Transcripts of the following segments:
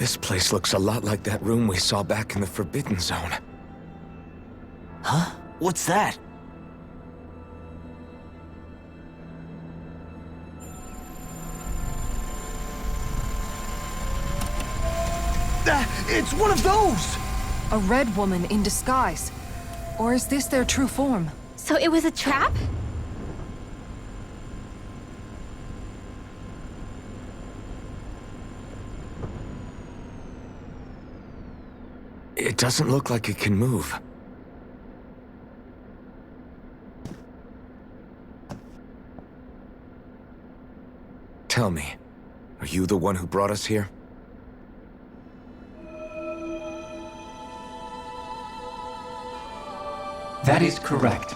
This place looks a lot like that room we saw back in the Forbidden Zone. Huh? What's that? It's one of those! A red woman in disguise. Or is this their true form? So it was a trap? It doesn't look like it can move. Tell me, are you the one who brought us here? That is correct.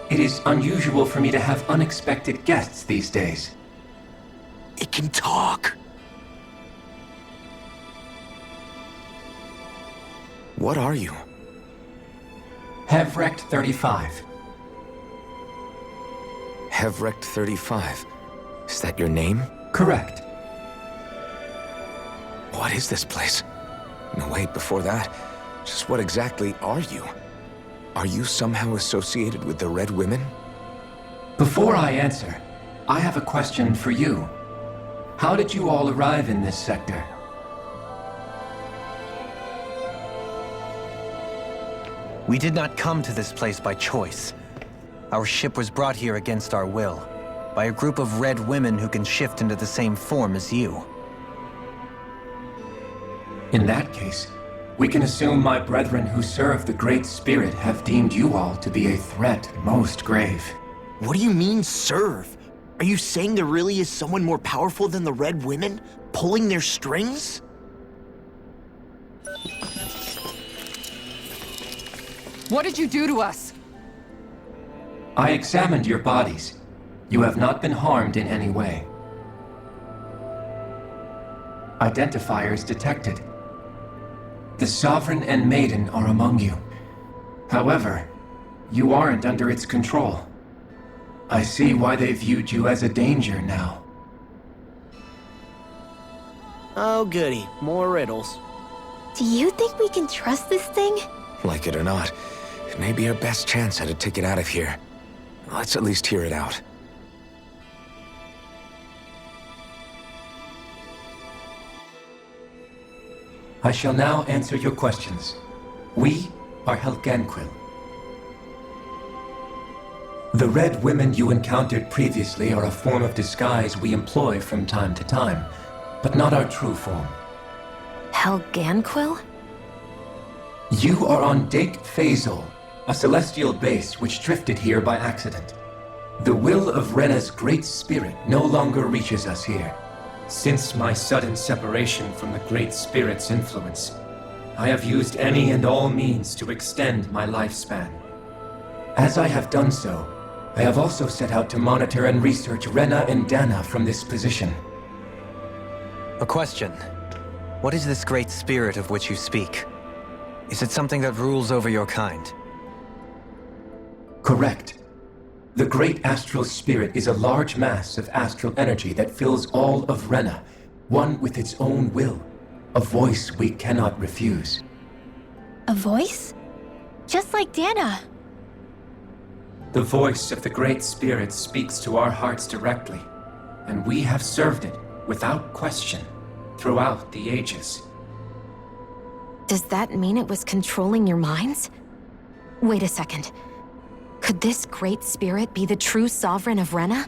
It is unusual for me to have unexpected guests these days. It can talk! What are you? Hevrekt-35. Hevrekt-35. Is that your name? Correct. What is this place? No, wait, before that, just what exactly are you? Are you somehow associated with the Red Women? Before I answer, I have a question for you. How did you all arrive in this sector? We did not come to this place by choice. Our ship was brought here against our will, by a group of red women who can shift into the same form as you. In that case, we can assume my brethren who serve the Great Spirit have deemed you all to be a threat most grave. What do you mean, serve? Are you saying there really is someone more powerful than the Red Women, pulling their strings? What did you do to us? I examined your bodies. You have not been harmed in any way. Identifiers detected. The Sovereign and Maiden are among you. However, you aren't under its control. I see why they viewed you as a danger now. Oh goody, more riddles. Do you think we can trust this thing? Like it or not, it may be our best chance at a ticket out of here. Let's at least hear it out. I shall now answer your questions. We are Helganquil. The Red Women you encountered previously are a form of disguise we employ from time to time, but not our true form. Helganquil? You are on Dake Phasol, a celestial base which drifted here by accident. The will of Rena's Great Spirit no longer reaches us here. Since my sudden separation from the Great Spirit's influence, I have used any and all means to extend my lifespan. As I have done so, I have also set out to monitor and research Rena and Dana from this position. A question. What is this Great Spirit of which you speak? Is it something that rules over your kind? Correct. The Great Astral Spirit is a large mass of astral energy that fills all of Rena, one with its own will, a voice we cannot refuse. A voice? Just like Dana. The voice of the Great Spirit speaks to our hearts directly, and we have served it, without question, throughout the ages. Does that mean it was controlling your minds? Wait a second. Could this Great Spirit be the true Sovereign of Rena?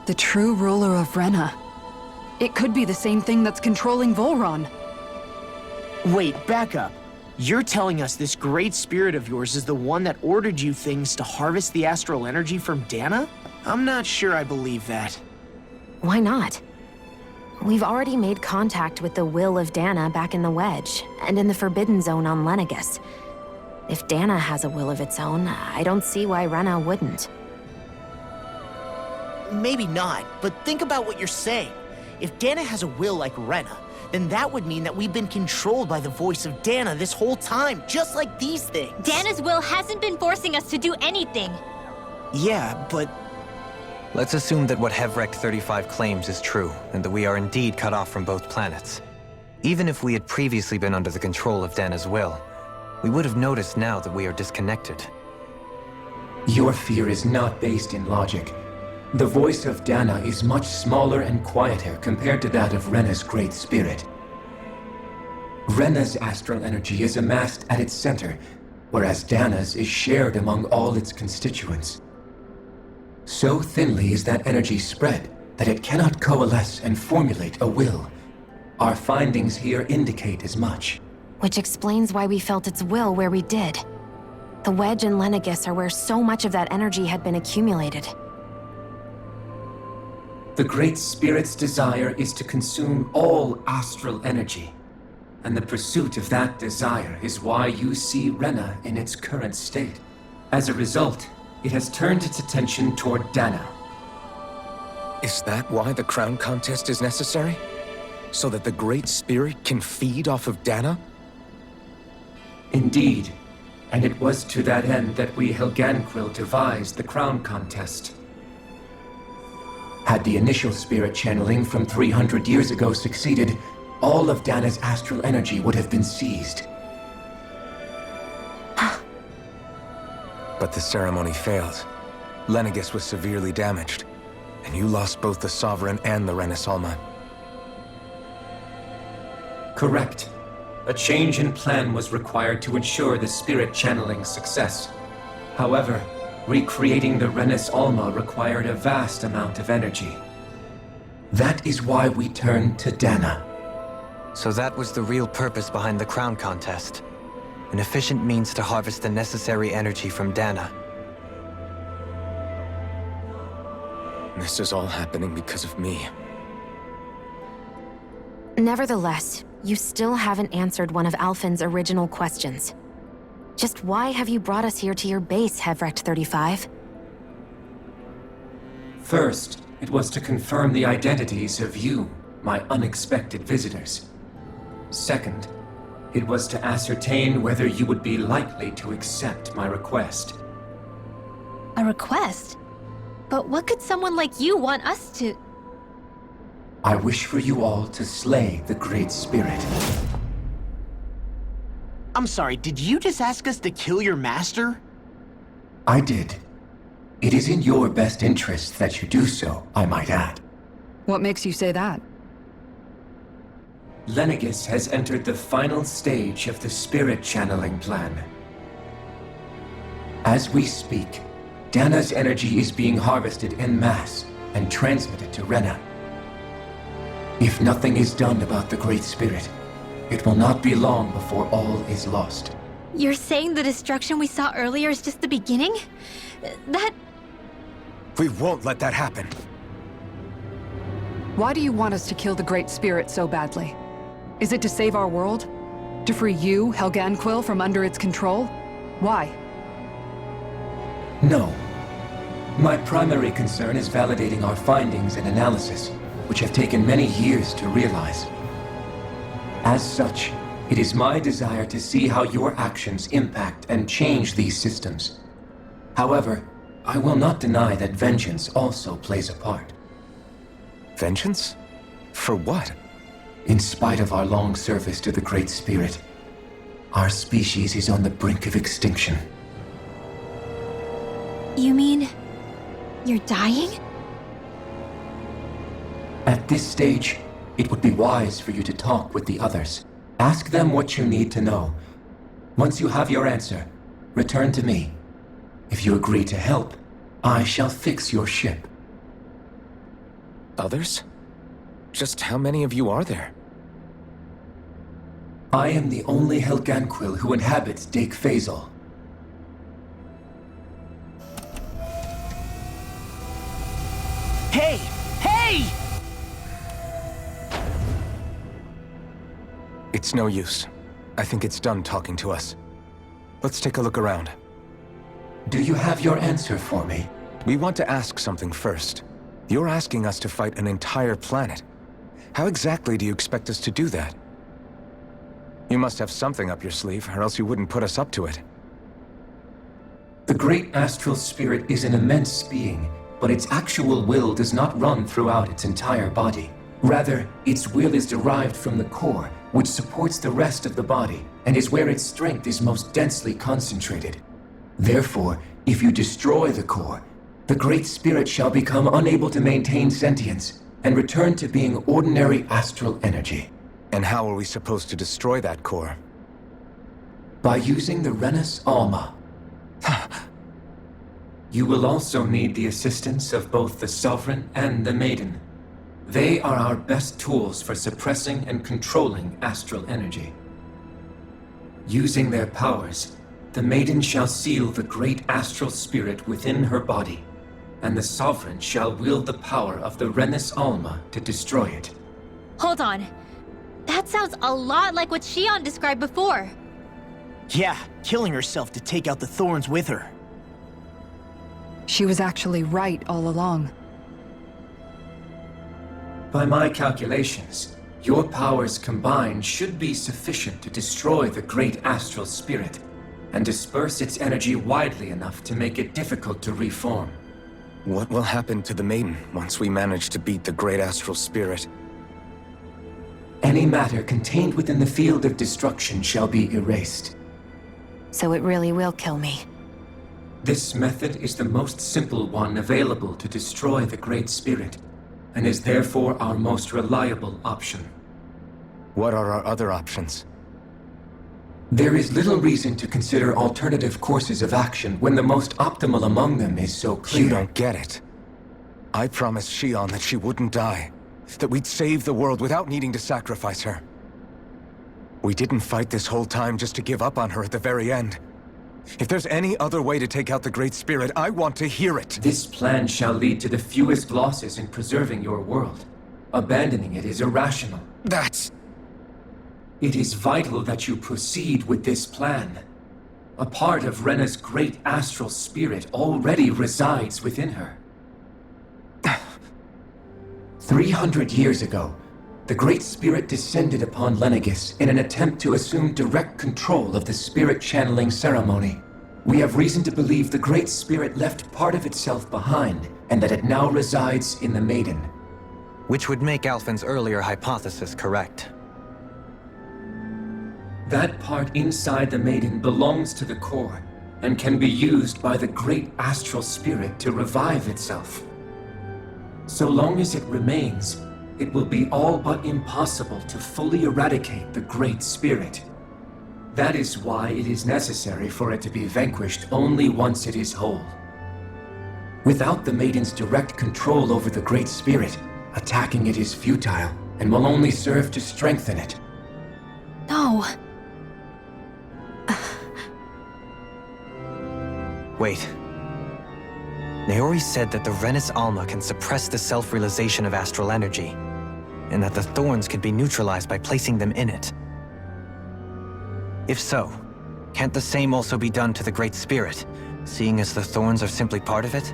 The true ruler of Rena. It could be the same thing that's controlling Volron. Wait, back up. You're telling us this Great Spirit of yours is the one that ordered you things to harvest the astral energy from Dana? I'm not sure I believe that. Why not? We've already made contact with the will of Dana back in the Wedge, and in the Forbidden Zone on Lenegus. If Dana has a will of its own, I don't see why Rena wouldn't. Maybe not, but think about what you're saying. If Dana has a will like Rena, then that would mean that we've been controlled by the voice of Dana this whole time, just like these things. Dana's will hasn't been forcing us to do anything. Yeah, but... Let's assume that what Hevrekt-35 claims is true, and that we are indeed cut off from both planets. Even if we had previously been under the control of Dana's will, we would have noticed now that we are disconnected. Your fear is not based in logic. The voice of Dana is much smaller and quieter compared to that of Rena's Great Spirit. Rena's astral energy is amassed at its center, whereas Dana's is shared among all its constituents. So thinly is that energy spread that it cannot coalesce and formulate a will. Our findings here indicate as much. Which explains why we felt its will where we did. The Wedge and Lenegis are where so much of that energy had been accumulated. The Great Spirit's desire is to consume all astral energy. And the pursuit of that desire is why you see Rena in its current state. As a result, it has turned its attention toward Dana. Is that why the crown contest is necessary? So that the Great Spirit can feed off of Dana? Indeed. And it was to that end that we Helganquil devised the crown contest. Had the initial spirit channeling from 300 years ago succeeded, all of Dana's astral energy would have been seized. But the ceremony failed. Lenegis was severely damaged, and you lost both the Sovereign and the Renasalma. Correct. A change in plan was required to ensure the spirit channeling's success. However, recreating the Renasalma required a vast amount of energy. That is why we turned to Dana. So that was the real purpose behind the crown contest. An efficient means to harvest the necessary energy from Dana. This is all happening because of me. Nevertheless, you still haven't answered one of Alphen's original questions. Just why have you brought us here to your base, Hevrekt-35? First, it was to confirm the identities of you, my unexpected visitors. Second, it was to ascertain whether you would be likely to accept my request. A request? But what could someone like you want us to... I wish for you all to slay the Great Spirit. I'm sorry, did you just ask us to kill your master? I did. It is in your best interest that you do so, I might add. What makes you say that? Lenegis has entered the final stage of the spirit channeling plan. As we speak, Dana's energy is being harvested en masse and transmitted to Rena. If nothing is done about the Great Spirit, it will not be long before all is lost. You're saying the destruction we saw earlier is just the beginning? That... We won't let that happen. Why do you want us to kill the Great Spirit so badly? Is it to save our world? To free you, Helganquil, from under its control? Why? No. My primary concern is validating our findings and analysis, which have taken many years to realize. As such, it is my desire to see how your actions impact and change these systems. However, I will not deny that vengeance also plays a part. Vengeance? For what? In spite of our long service to the Great Spirit, our species is on the brink of extinction. You mean... you're dying? At this stage, it would be wise for you to talk with the others. Ask them what you need to know. Once you have your answer, return to me. If you agree to help, I shall fix your ship. Others? Just how many of you are there? I am the only Helganquil who inhabits RpgxEmily. Hey! Hey! It's no use. I think it's done talking to us. Let's take a look around. Do you have your answer for me? We want to ask something first. You're asking us to fight an entire planet. How exactly do you expect us to do that? You must have something up your sleeve, or else you wouldn't put us up to it. The Great Astral Spirit is an immense being, but its actual will does not run throughout its entire body. Rather, its will is derived from the core, which supports the rest of the body and is where its strength is most densely concentrated. Therefore, if you destroy the core, the Great Spirit shall become unable to maintain sentience and return to being ordinary astral energy. And how are we supposed to destroy that core? By using the Rena's Alma. You will also need the assistance of both the Sovereign and the Maiden. They are our best tools for suppressing and controlling astral energy. Using their powers, the Maiden shall seal the great astral spirit within her body, and the Sovereign shall wield the power of the Rena's Alma to destroy it. Hold on. That sounds a lot like what Shion described before. Yeah, killing herself to take out the thorns with her. She was actually right all along. By my calculations, your powers combined should be sufficient to destroy the great astral spirit and disperse its energy widely enough to make it difficult to reform. What will happen to the Maiden once we manage to beat the great astral spirit? Any matter contained within the field of destruction shall be erased. So it really will kill me. This method is the most simple one available to destroy the Great Spirit, and is therefore our most reliable option. What are our other options? There is little reason to consider alternative courses of action when the most optimal among them is so clear. You don't get it. I promised Shion that she wouldn't die, that we'd save the world without needing to sacrifice her. We didn't fight this whole time just to give up on her at the very end. If there's any other way to take out the Great Spirit, I want to hear it. This plan shall lead to the fewest losses in preserving your world. Abandoning it is irrational. That's... It is vital that you proceed with this plan. A part of Rena's great astral spirit already resides within her. 300 years ago, the Great Spirit descended upon Lenegis in an attempt to assume direct control of the spirit channeling ceremony. We have reason to believe the Great Spirit left part of itself behind, and that it now resides in the Maiden. Which would make Alphen's earlier hypothesis correct. That part inside the Maiden belongs to the core, and can be used by the great astral spirit to revive itself. So long as it remains, it will be all but impossible to fully eradicate the Great Spirit. That is why it is necessary for it to be vanquished only once it is whole. Without the Maiden's direct control over the Great Spirit, attacking it is futile, and will only serve to strengthen it. No. Wait. Naori said that the Rena's Alma can suppress the self-realization of astral energy, and that the thorns can be neutralized by placing them in it. If so, can't the same also be done to the Great Spirit, seeing as the thorns are simply part of it?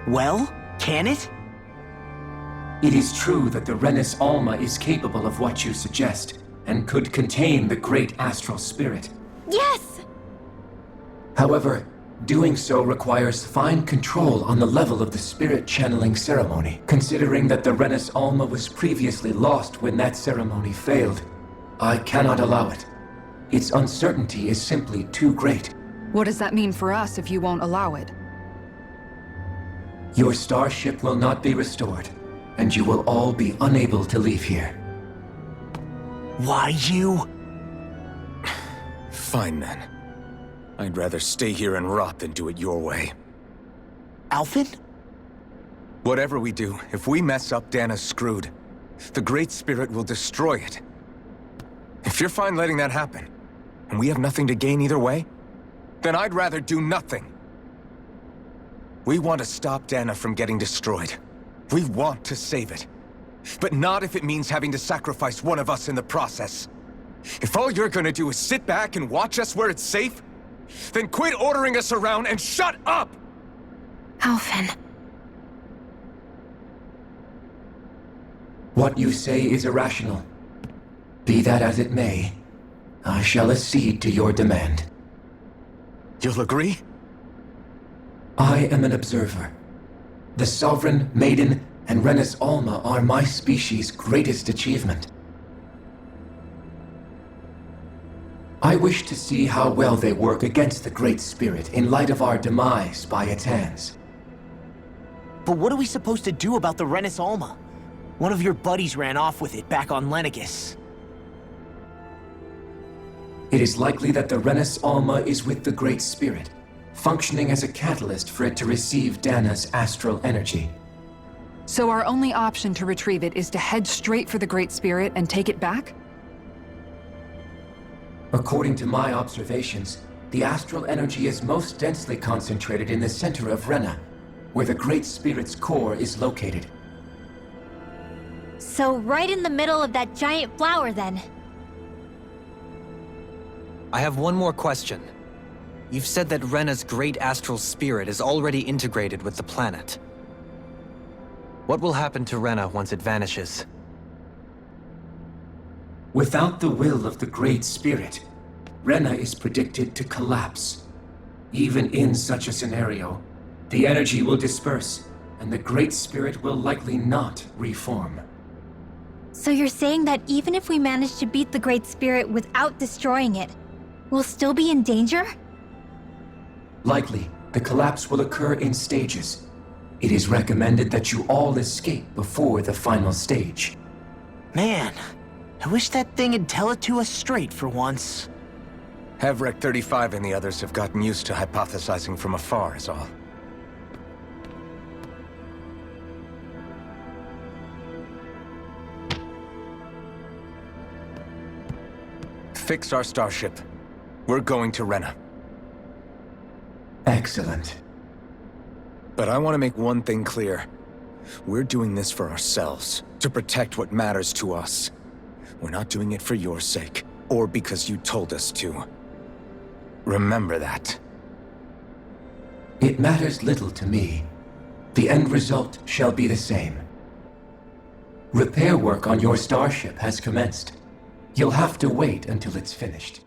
Well, can it? It is true that the Rena's Alma is capable of what you suggest, and could contain the great astral spirit. Yes! However, doing so requires fine control on the level of the spirit channeling ceremony, considering that the Rena's Alma was previously lost when that ceremony failed. I cannot allow it. Its uncertainty is simply too great. What does that mean for us if you won't allow it? Your starship will not be restored, and you will all be unable to leave here. Why you? Fine then. I'd rather stay here and rot than do it your way. Alphen? Whatever we do, if we mess up, Dana's screwed. The Great Spirit will destroy it. If you're fine letting that happen, and we have nothing to gain either way, then I'd rather do nothing. We want to stop Dana from getting destroyed. We want to save it. But not if it means having to sacrifice one of us in the process. If all you're gonna do is sit back and watch us where it's safe, then quit ordering us around and shut up! Alphen. What you say is irrational. Be that as it may, I shall accede to your demand. You'll agree? I am an observer. The Sovereign, Maiden, and Rena's Alma are my species' greatest achievement. I wish to see how well they work against the Great Spirit in light of our demise by its hands. But what are we supposed to do about the Renis Alma? One of your buddies ran off with it back on Lenegus. It is likely that the Renis Alma is with the Great Spirit, functioning as a catalyst for it to receive Dana's astral energy. So our only option to retrieve it is to head straight for the Great Spirit and take it back? According to my observations, the astral energy is most densely concentrated in the center of Rena, where the Great Spirit's core is located. So right in the middle of that giant flower, then. I have one more question. You've said that Rena's great astral spirit is already integrated with the planet. What will happen to Rena once it vanishes? Without the will of the Great Spirit, Rena is predicted to collapse. Even in such a scenario, the energy will disperse, and the Great Spirit will likely not reform. So you're saying that even if we manage to beat the Great Spirit without destroying it, we'll still be in danger? Likely, the collapse will occur in stages. It is recommended that you all escape before the final stage. Man, I wish that thing would tell it to us straight for once. Hevrekt-35 and the others have gotten used to hypothesizing from afar, is all. Fix our starship. We're going to Rena. Excellent. But I want to make one thing clear. We're doing this for ourselves, to protect what matters to us. We're not doing it for your sake, or because you told us to. Remember that. It matters little to me. The end result shall be the same. Repair work on your starship has commenced. You'll have to wait until it's finished.